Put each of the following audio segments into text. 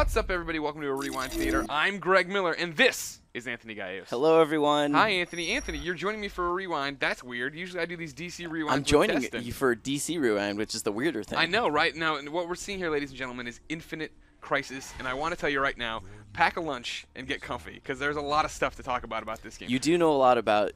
What's up, everybody? Welcome to a Rewind Theater. I'm Greg Miller, and this is Anthony Gallegos. Hello, everyone. Hi, Anthony. Anthony, you're joining me for a rewind. That's weird. Usually I do these DC rewinds. I'm joining you for DC Rewind, which is the weirder thing. I know, right? Now, what we're seeing here, ladies and gentlemen, is Infinite Crisis, and I want to tell you right now, pack a lunch and get comfy, because there's a lot of stuff to talk about this game. You do know a lot about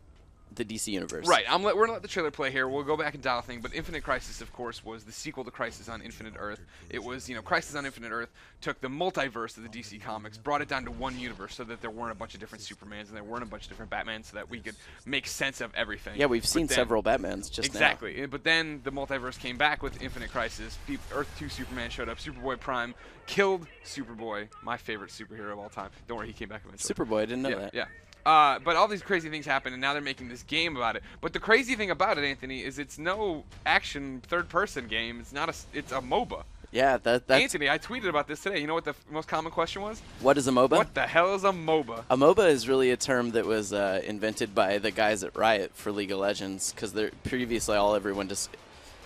the DC universe. Right. We're going to let the trailer play here. We'll go back and dial thing. But Infinite Crisis, of course, was the sequel to Crisis on Infinite Earth. It was, Crisis on Infinite Earth took the multiverse of the DC Comics, brought it down to one universe so that there weren't a bunch of different Supermans and there weren't a bunch of different Batmans so that we could make sense of everything. Yeah, we've seen several Batmans just now. Exactly. But then the multiverse came back with Infinite Crisis. Earth 2 Superman showed up. Superboy Prime killed Superboy, my favorite superhero of all time. Don't worry, he came back eventually. Superboy, I didn't know that. Yeah. But all these crazy things happen, and now they're making this game about it. But the crazy thing about it, Anthony, is it's no action third-person game. It's not it's a MOBA. Yeah, that's... Anthony, I tweeted about this today. You know what the most common question was? What is a MOBA? What the hell is a MOBA? A MOBA is really a term that was invented by the guys at Riot for League of Legends, because previously everyone just...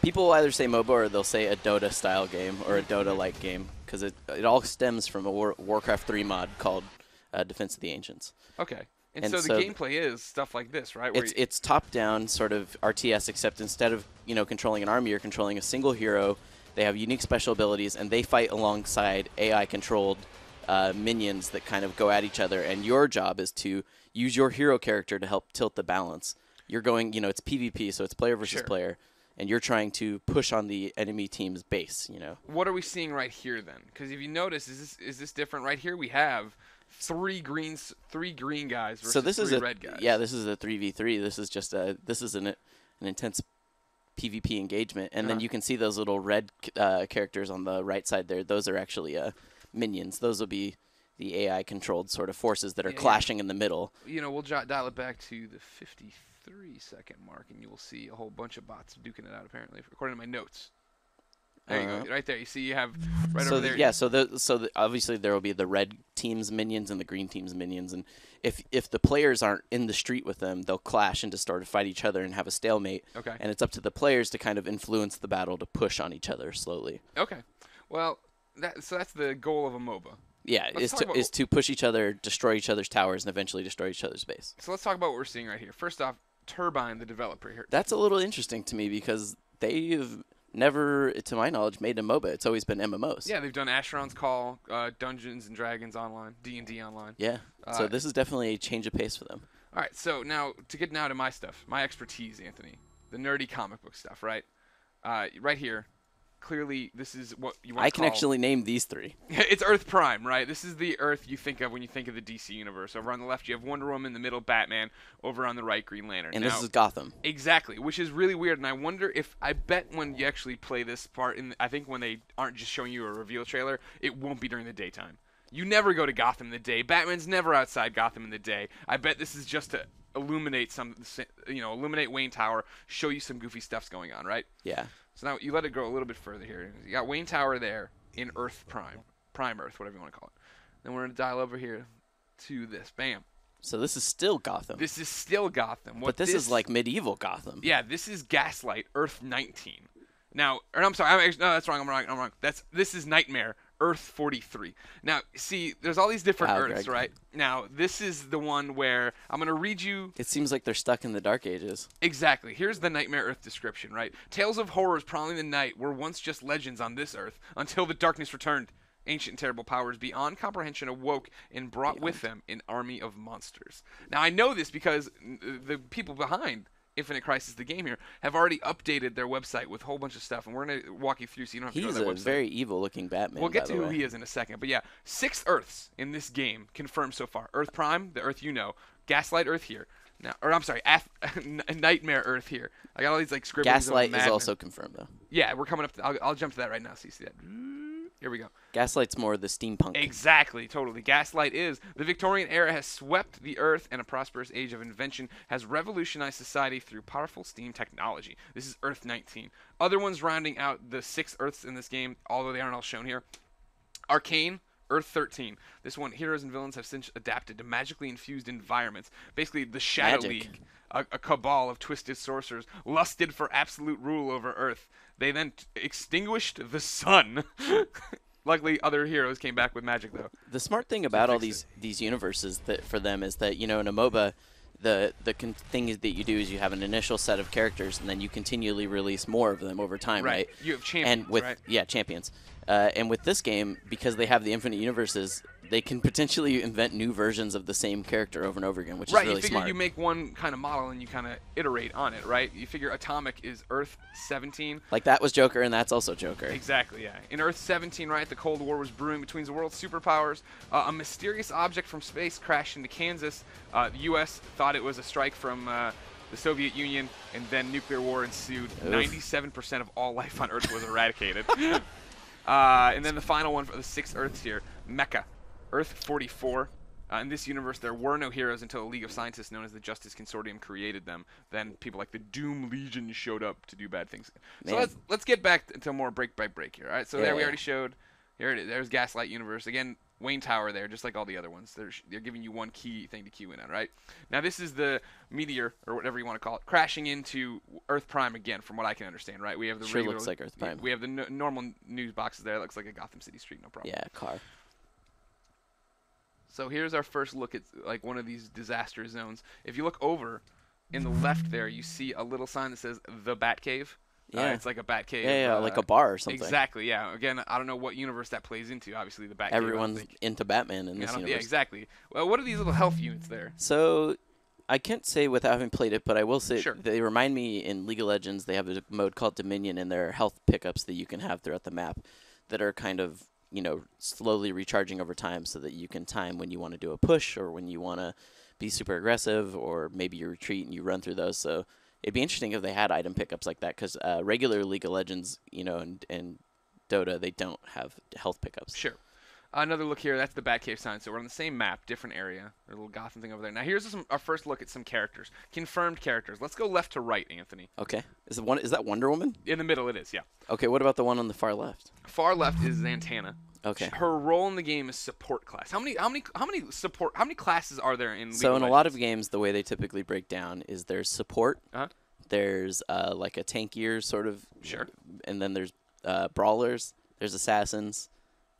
People will either say MOBA or they'll say a Dota-style game or a Dota-like game, because it all stems from a Warcraft 3 mod called Defense of the Ancients. Okay. And so the gameplay is stuff like this, right? Where it's top-down sort of RTS, except instead of controlling an army, you're controlling a single hero. They have unique special abilities, and they fight alongside AI-controlled minions that kind of go at each other. And your job is to use your hero character to help tilt the balance. You're going, it's PvP, so it's player versus player, and you're trying to push on the enemy team's base. What are we seeing right here then? Because if you notice, is this different? Right here we have three green guys versus three red guys. Yeah, this is a 3v3. This is an intense PvP engagement, and then you can see those little red characters on the right side there. Those are actually minions. Those will be the AI-controlled sort of forces that are clashing in the middle. We'll dial it back to the 53-second mark, and you will see a whole bunch of bots duking it out, apparently, according to my notes. There you go, right there. You see, you have over there. Yeah, so obviously there will be the red team's minions and the green team's minions, and if the players aren't in the street with them, they'll clash and just start to fight each other and have a stalemate. Okay. And it's up to the players to kind of influence the battle to push on each other slowly. Okay. Well, so that's the goal of a MOBA. Yeah, is to push each other, destroy each other's towers, and eventually destroy each other's base. So let's talk about what we're seeing right here. First off, Turbine, the developer here. That's a little interesting to me because they've never, to my knowledge, made a MOBA. It's always been MMOs. Yeah, they've done Asheron's Call, Dungeons and Dragons Online, D&D Online. Yeah, so this is definitely a change of pace for them. All right, so now to get to my stuff, my expertise, Anthony, the nerdy comic book stuff, right? Right here, clearly this is what you want to call... I can actually name these three. It's Earth Prime, right? This is the Earth you think of when you think of the DC universe. Over on the left, you have Wonder Woman, in the middle, Batman, over on the right, Green Lantern. And this is Gotham. Exactly, which is really weird, and I wonder if, I bet when you actually play this part, I think when they aren't just showing you a reveal trailer, it won't be during the daytime. You never go to Gotham in the day. Batman's never outside Gotham in the day. I bet this is just to illuminate illuminate Wayne Tower, show you some goofy stuff's going on, right? Yeah. So now you let it go a little bit further here. You got Wayne Tower there in Earth Prime Earth, whatever you want to call it. Then we're going to dial over here to this. Bam. So this is still Gotham. This is still Gotham. But this is like medieval Gotham. Yeah, this is Gaslight Earth 19. Now, or I'm sorry, no, that's wrong. I'm wrong. This is Nightmare Earth 43. Now, see, there's all these different Earths, Greg. right? Now, this is the one where I'm going to read you. It seems like they're stuck in the Dark Ages. Exactly. Here's the Nightmare Earth description, right? Tales of horrors prowling the night were once just legends on this Earth until the darkness returned. Ancient and terrible powers beyond comprehension awoke and brought with them an army of monsters. Now, I know this because the people behind Infinite Crisis, the game here, have already updated their website with a whole bunch of stuff, and we're going to walk you through so you don't have to go to their website. He's a very evil-looking Batman, We'll get to who he is in a second. But yeah, 6 Earths in this game confirmed so far. Earth Prime, the Earth you know. Gaslight Earth here. Now, or I'm sorry, Nightmare Earth here. I got all these like scribblings. Gaslight is also confirmed, though. Yeah, we're coming up. I'll jump to that right now so you see that. Here we go. Gaslight's more the steampunk. Exactly, totally. Gaslight is the Victorian era has swept the Earth, and a prosperous age of invention has revolutionized society through powerful steam technology. This is Earth 19. Other ones rounding out the 6 Earths in this game, although they aren't all shown here. Arcane, Earth 13. This one, heroes and villains have since adapted to magically infused environments. Basically, the Shadow League, a cabal of twisted sorcerers, lusted for absolute rule over Earth. They then extinguished the sun. Luckily, other heroes came back with magic, though. The smart thing about all these universes that for them is that, you know, in a MOBA, the thing is that you do is you have an initial set of characters, and then you continually release more of them over time, right? You have champions, and with, right? Yeah, champions. And with this game, because they have the infinite universes, they can potentially invent new versions of the same character over and over again, which is really You figure smart. you make one kind of model and you kind of iterate on it, right? You figure Atomic is Earth 17. Like that was Joker, and that's also Joker. Exactly, yeah. In Earth 17, right, the Cold War was brewing between the world's superpowers. A mysterious object from space crashed into Kansas. The U.S. thought it was a strike from the Soviet Union, and then nuclear war ensued. 97% of all life on Earth was eradicated. And then the final one for the 6 Earths here, Mecha. Earth 44. In this universe, there were no heroes until a league of scientists known as the Justice Consortium created them. Then people like the Doom Legion showed up to do bad things. So let's get back to more break by break here. All right. So there we already showed. Here it is. There's Gaslight Universe again. Wayne Tower there, just like all the other ones. They're giving you one key thing to cue in on, right? Now this is the meteor, or whatever you want to call it, crashing into Earth Prime again, from what I can understand, right? We have the regular, looks like Earth Prime. We have the normal news boxes there. It looks like a Gotham City street, no problem. Yeah, car. So here's our first look at like one of these disaster zones. If you look over in the left there, you see a little sign that says the Batcave. Yeah, it's like a Batcave. Yeah, like a bar or something. Exactly. Yeah. Again, I don't know what universe that plays into. Obviously, the Batcave. Everyone's into Batman in this universe. Yeah, exactly. Well, what are these little health units there? So, I can't say without having played it, but I will say Sure. they remind me in League of Legends. They have a mode called Dominion, and there are health pickups that you can have throughout the map that are kind of, you know, slowly recharging over time, so that you can time when you want to do a push or when you want to be super aggressive, or maybe you retreat and you run through those. So it'd be interesting if they had item pickups like that, because regular League of Legends, you know, and Dota, they don't have health pickups. Sure. Another look here. That's the Batcave sign. So we're on the same map, different area. There's a little Gotham thing over there. Now here's our first look at some characters, confirmed characters. Let's go left to right, Anthony. Okay. Is that Wonder Woman? In the middle, it is. Yeah. Okay. What about the one on the far left? Far left is Zatanna. Okay. Her role in the game is support class. How many classes are there in League So of in Legends? a lot of games, the way they typically break down is there's support. There's like a tankier sort of. Sure. And then there's brawlers. There's assassins,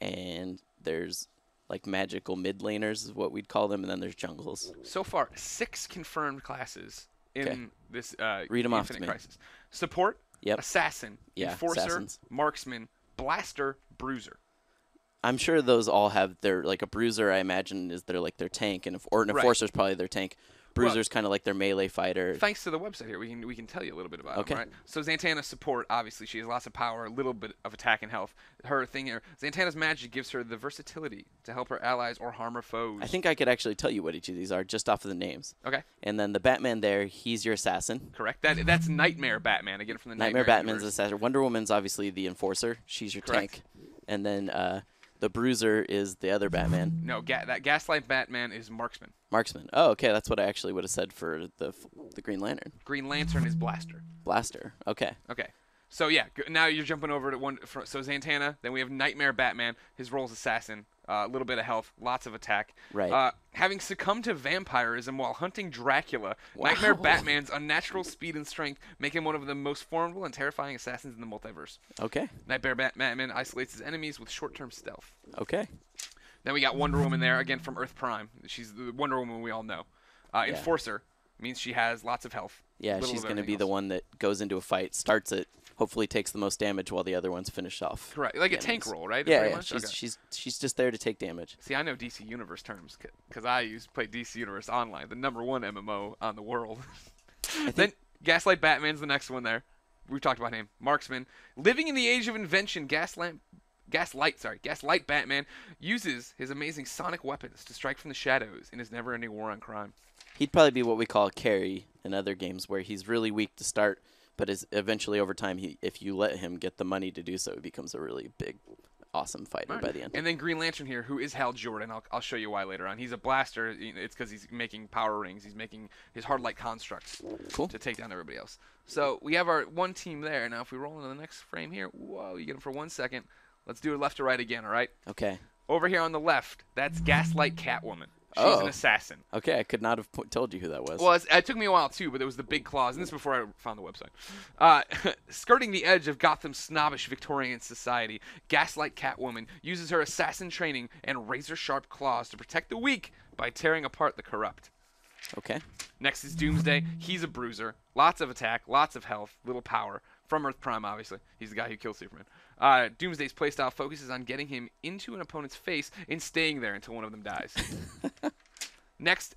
and there's like magical mid laners is what we'd call them, and then there's jungles. So far, 6 confirmed classes in this Read 'em off Infinite to me. Crisis. Support, Yep. assassin, Yeah, enforcer, assassins. marksman, blaster, bruiser. I'm sure those all have their, like a bruiser, I imagine, is their tank, and or an enforcer's probably their tank. Bruiser's kind of like their melee fighter. Thanks to the website here, we can tell you a little bit about Okay. them, right? So Zatanna's support, obviously, she has lots of power, a little bit of attack and health. Her thing here, Zatanna's magic gives her the versatility to help her allies or harm her foes. I think I could actually tell you what each of these are just off of the names. Okay. And then the Batman there, he's your assassin. Correct. That's Nightmare Batman, again from the Nightmare Batman's universe. assassin. Wonder Woman's obviously the enforcer. She's your tank. And then the Bruiser is the other Batman. No, that Gaslight Batman is marksman. Marksman. Oh, okay. That's what I actually would have said for the Green Lantern. Green Lantern is blaster. Blaster. Okay. Okay. So yeah, now you're jumping over to one. So Zatanna. Then we have Nightmare Batman. His role is assassin. A little bit of health, lots of attack. Right. Having succumbed to vampirism while hunting Dracula, Nightmare Batman's unnatural speed and strength make him one of the most formidable and terrifying assassins in the multiverse. Okay. Nightmare Batman isolates his enemies with short-term stealth. Okay. Then we got Wonder Woman there, again from Earth Prime. She's the Wonder Woman we all know. Enforcer means she has lots of health. Yeah, she's going to be the one that goes into a fight, starts it, hopefully takes the most damage while the other ones finish off. Correct. Like a tank role, right? Yeah, she's just there to take damage. See, I know DC Universe terms because I used to play DC Universe Online, the =1 MMO on the world. Then Gaslight Batman's the next one there. We've talked about him. Marksman. Living in the age of invention, Gaslight Batman uses his amazing sonic weapons to strike from the shadows in his never-ending war on crime. He'd probably be what we call a carry in other games, where he's really weak to start, but is eventually over time, if you let him get the money to do so, he becomes a really big, awesome fighter by the end. And then Green Lantern here, who is Hal Jordan. I'll show you why later on. He's a blaster. It's because he's making power rings. He's making his hard light constructs to take down everybody else. So we have our one team there. Now if we roll into the next frame here, whoa, you get him for 1 second. Let's do it left to right again, all right? Okay. Over here on the left, that's Gaslight Catwoman. She's an assassin. Okay, I could not have told you who that was. Well, it took me a while, too, but it was the big claws, and this is before I found the website. Skirting the edge of Gotham's snobbish Victorian society, Gaslight Catwoman uses her assassin training and razor-sharp claws to protect the weak by tearing apart the corrupt. Okay. Next is Doomsday. He's a bruiser. Lots of attack, lots of health, little power. From Earth Prime, obviously. He's the guy who kills Superman. Doomsday's playstyle focuses on getting him into an opponent's face and staying there until one of them dies. Next,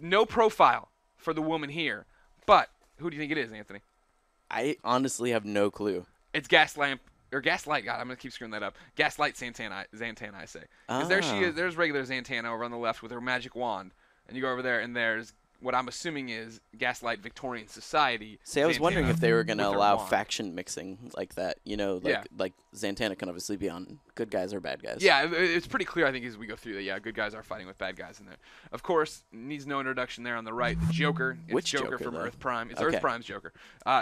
no profile for the woman here. But who do you think it is, Anthony? I honestly have no clue. It's Gaslight. God, I'm going to keep screwing that up. Gaslight Zatanna, I say. Because there she is. There's regular Zatanna over on the left with her magic wand. And you go over there, and there's what I'm assuming is Gaslight Victorian Society. See, I was wondering if they were going to allow wand. faction mixing like that. You know, like Zatanna can obviously be on good guys or bad guys. Yeah, it's pretty clear, I think, as we go through that. Yeah, good guys are fighting with bad guys in there. Of course, needs no introduction there on the right. The Joker. It's Which Joker Joker, from though? Earth Prime. It's Okay. Earth Prime's Joker.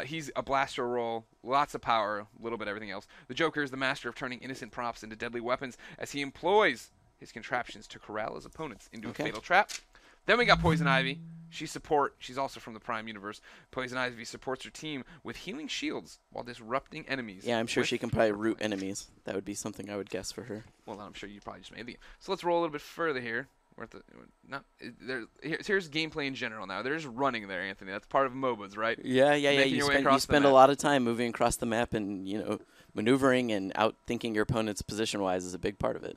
He's a blaster roll, lots of power, a little bit of everything else. The Joker is the master of turning innocent props into deadly weapons as he employs his contraptions to corral his opponents into a fatal trap. Then we got Poison Ivy. She's also from the Prime universe. Poison Ivy supports her team with healing shields while disrupting enemies. Yeah, I'm sure she can probably root enemies. That would be something I would guess for her. Well, then I'm sure you probably just made the game. So let's roll a little bit further here. Here's gameplay in general now. There's running there, Anthony. That's part of MOBAs, right? Yeah. Making You your way spend, across the a map. lot of time moving across the map, and maneuvering and outthinking your opponent's position-wise is a big part of it.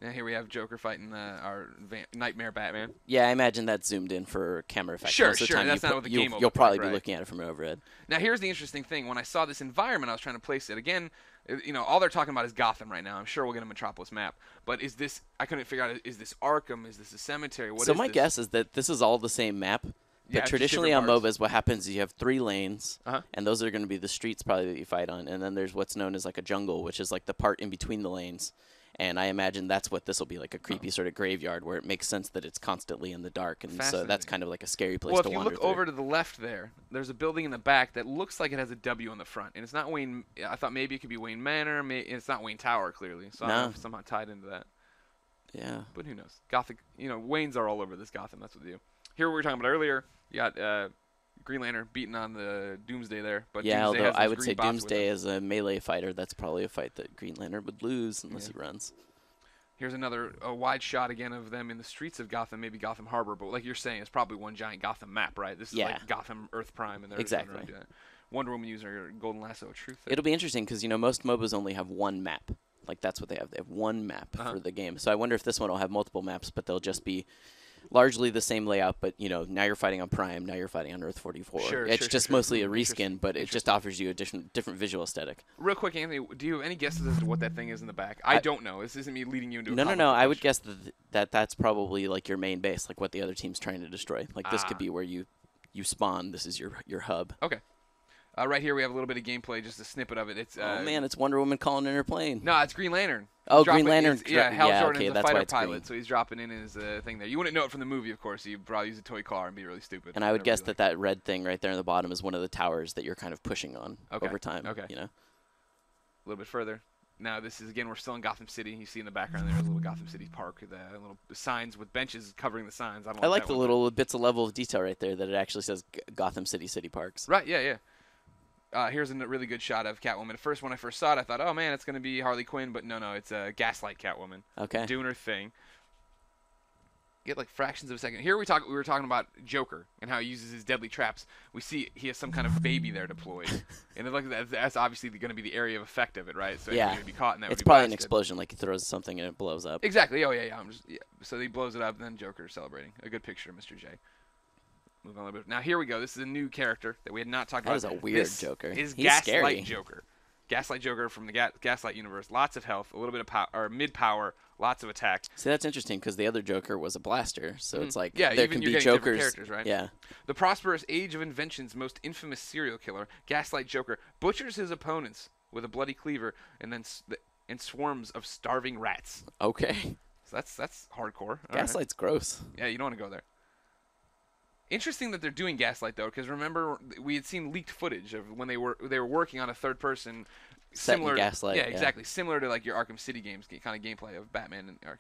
And here we have Joker fighting our Nightmare Batman. Yeah, I imagine that's zoomed in for camera effects. Sure, Most of the time that's not what the game will you'll look probably like, be right. looking at it from overhead. Now, here's the interesting thing. When I saw this environment, I was trying to place it. Again, all they're talking about is Gotham right now. I'm sure we'll get a Metropolis map. But is this – I couldn't figure out – is this Arkham? Is this a cemetery? What so is my this? guess is that this is all the same map. Yeah, But just traditionally on different parts. MOBAs, what happens is you have 3 lanes, Uh-huh. and those are going to be the streets probably that you fight on. And then there's what's known as like a jungle, which is like the part in between the lanes. And I imagine that's what this will be, like a creepy sort of graveyard where it makes sense that it's constantly in the dark. And so that's kind of like a scary place Well, to if you wander look through. over to the left there's a building in the back that looks like it has a W on the front. And it's not Wayne – I thought maybe it could be Wayne Manor. It's not Wayne Tower, clearly. So I don't know if it's somehow tied into that. Yeah. But who knows? Gothic – Waynes are all over this Gotham. That's what they do. Here we were talking about earlier, you got Green Lantern beating on the Doomsday there. But Yeah, Doomsday although has I those would green say bots with Doomsday him. as a melee fighter, that's probably a fight that Green Lantern would lose unless he runs. Here's another wide shot again of them in the streets of Gotham, maybe Gotham Harbor. But like you're saying, it's probably one giant Gotham map, right? This is like Gotham Earth Prime. And they're Exactly. running around. Wonder Woman using her golden lasso of truth. It'll be interesting because, most MOBAs only have one map. Like, that's what they have. They have one map for the game. So I wonder if this one will have multiple maps, but they'll just be largely the same layout. But, now you're fighting on Prime, now you're fighting on Earth 44. It's just mostly a reskin, but it just offers you a different visual aesthetic. Real quick, Anthony, do you have any guesses as to what that thing is in the back? I don't know. This isn't me leading you into a No. I would guess that's probably, like, your main base, like what the other team's trying to destroy. Like, this could be where you spawn. This is your hub. Okay. Right here we have a little bit of gameplay, just a snippet of it. It's oh, man, it's Wonder Woman calling in her plane. No, it's Green Lantern. Oh, Green Lantern. Hal Jordan's okay, a that's why fighter it's pilot, green. so he's dropping in his thing there. You wouldn't know it from the movie, of course. You'd probably use a toy car and be really stupid. And I would guess that red thing right there in the bottom is one of the towers that you're kind of pushing on over time. Okay. A little bit further. Now this is, again, we're still in Gotham City. You see in the background there's a little Gotham City park, the little signs with benches covering the signs. I like the little bits of level of detail right there that it actually says Gotham City Parks. Right, yeah. Here's a really good shot of Catwoman. At first, when I first saw it, I thought, oh, man, it's going to be Harley Quinn. But no, it's Gaslight Catwoman. Okay. Doing her thing. Get like fractions of a second. Here we were talking about Joker and how he uses his deadly traps. We see he has some kind of baby there deployed. And it looks that's obviously going to be the area of effect of it, right? So yeah. He's going to be caught in that. It's probably an explosion, like he throws something and it blows up. Exactly. Oh, yeah. So he blows it up, and then Joker's celebrating. A good picture of Mr. J. Move on a little bit. Now, here we go. This is a new character that we had not talked about. That is a weird this Joker. Is He's Gaslight scary. Joker. Gaslight Joker from the Gaslight universe. Lots of health, a little bit of power, mid-power, lots of attack. See, that's interesting because the other Joker was a blaster, so it's like yeah, there even can you're be getting different Jokers. characters, right? Yeah. The prosperous age of invention's most infamous serial killer, Gaslight Joker, butchers his opponents with a bloody cleaver and swarms of starving rats. Okay. So that's hardcore. All Gaslight's gross. right. Yeah, you don't want to go there. Interesting that they're doing Gaslight though, because remember we had seen leaked footage of when they were working on a third person, Set in similar Gaslight. yeah, exactly, similar to like your Arkham City games kind of gameplay of Batman and Arkham.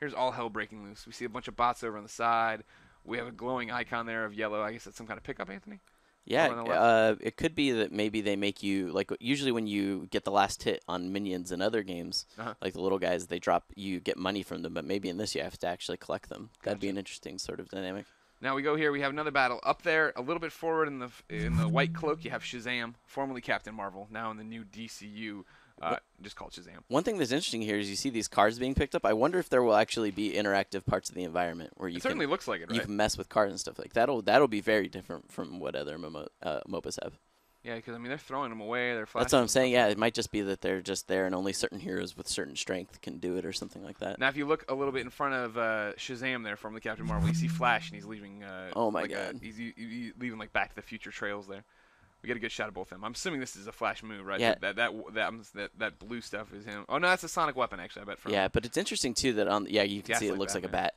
Here's all hell breaking loose. We see a bunch of bots over on the side. We have a glowing icon there of yellow. I guess that's some kind of pickup, Anthony? Yeah, it could be that maybe they make you, like, usually when you get the last hit on minions in other games, like the little guys, they drop, you get money from them, but maybe in this you have to actually collect them. That'd be an interesting sort of dynamic. Now we go here. We have another battle up there, a little bit forward in the white cloak. You have Shazam, formerly Captain Marvel, now in the new DCU. Just called Shazam. One thing that's interesting here is you see these cars being picked up. I wonder if there will actually be interactive parts of the environment where you certainly looks like it, right? You can mess with cars and stuff like that. That'll be very different from what other MOBAs have. Yeah, because I mean they're throwing them away. They're flashing. That's what I'm saying. Yeah, it might just be that they're just there and only certain heroes with certain strength can do it or something like that. Now, if you look a little bit in front of Shazam there from the Captain Marvel, you see Flash and he's leaving. Oh my God! He's leaving like Back to the Future trails there. We get a good shot of both of them. I'm assuming this is a Flash move, right? Yeah. That blue stuff is him. Oh no, that's a sonic weapon actually. I bet. Yeah, but it's interesting too that you can see it looks like a bat.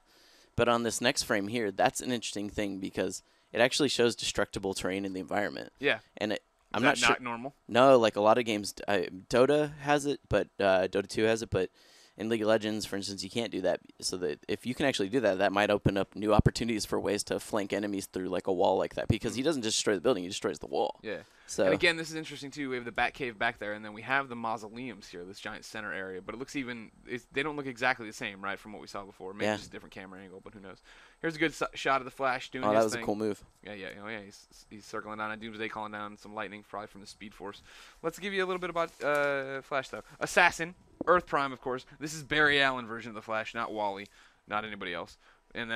But on this next frame here, that's an interesting thing because it actually shows destructible terrain in the environment. Yeah. And I'm not sure. Not normal. No, like a lot of games, Dota has it, but Dota 2 has it, but in League of Legends, for instance, you can't do that. So that if you can actually do that, that might open up new opportunities for ways to flank enemies through like a wall like that. Because he doesn't just destroy the building; he destroys the wall. Yeah. So and again, this is interesting too. We have the Batcave back there, and then we have the mausoleums here, this giant center area. But it looks they don't look exactly the same, right, from what we saw before. Maybe just a different camera angle, but who knows? Here's a good shot of the Flash doing his thing. Oh, that was a cool move. Yeah. Oh, yeah. He's circling down on Doomsday, calling down some lightning, probably from the Speed Force. Let's give you a little bit about Flash, though. Assassin, Earth Prime, of course. This is Barry Allen version of the Flash, not Wally, not anybody else. And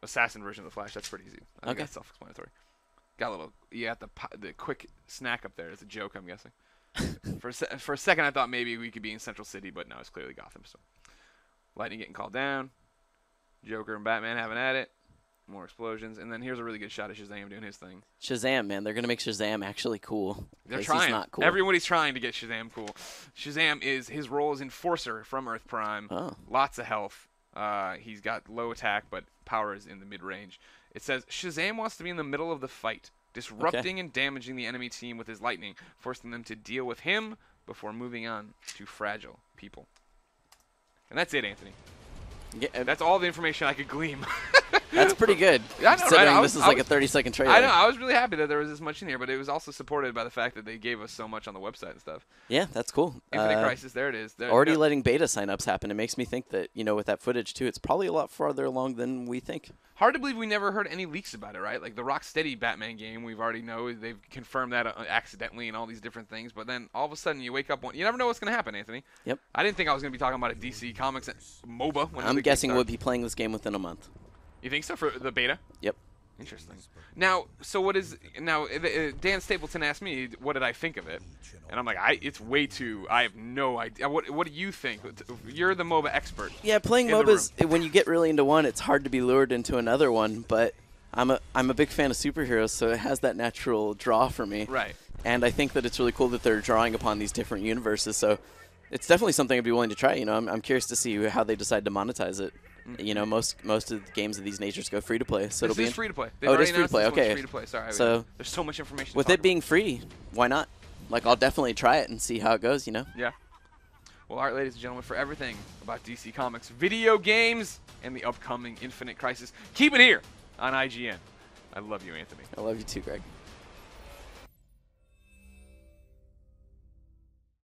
Assassin version of the Flash. That's pretty easy. I think that's self-explanatory. Got a little. You got the quick snack up there. It's a joke, I'm guessing. For a second, I thought maybe we could be in Central City, but no, it's clearly Gotham. So, lightning getting called down. Joker and Batman having at it. More explosions. And then here's a really good shot of Shazam doing his thing. Shazam, man. They're going to make Shazam actually cool. They're trying. He's not cool. Everybody's trying to get Shazam cool. Shazam his role is Enforcer from Earth Prime. Oh. Lots of health. He's got low attack, but power is in the mid-range. It says, Shazam wants to be in the middle of the fight, disrupting and damaging the enemy team with his lightning, forcing them to deal with him before moving on to fragile people. And that's it, Anthony. Yeah, that's all the information I could glean. That's pretty good. I know, considering right? This is like a 30-second trailer. I know. I was really happy that there was this much in here, but it was also supported by the fact that they gave us so much on the website and stuff. Yeah, that's cool. Infinite Crisis, there it is. Already letting beta signups happen. It makes me think that, with that footage, too, it's probably a lot farther along than we think. Hard to believe we never heard any leaks about it, right? Like the Rocksteady Batman game, we've already know they've confirmed that accidentally and all these different things, but then all of a sudden you wake up you never know what's going to happen, Anthony. Yep. I didn't think I was going to be talking about a DC Comics MOBA. I'm guessing we'll be playing this game within a month. You think so, for the beta? Yep. Interesting. Now, Dan Stapleton asked me, what did I think of it? And I'm like, it's way too, I have no idea. What do you think? You're the MOBA expert. Yeah, playing MOBAs, when you get really into one, it's hard to be lured into another one, but I'm a big fan of superheroes, so it has that natural draw for me. Right. And I think that it's really cool that they're drawing upon these different universes, so it's definitely something I'd be willing to try. I'm curious to see how they decide to monetize it. Most of the games of these natures go free to play, so it'll be free to play. Oh, it is free to play. Okay. Free to play. Sorry. So there's so much information. With it being free, why not? Like, I'll definitely try it and see how it goes. Yeah. Well, all right, ladies and gentlemen, for everything about DC Comics, video games, and the upcoming Infinite Crisis, keep it here on IGN. I love you, Anthony. I love you too, Greg.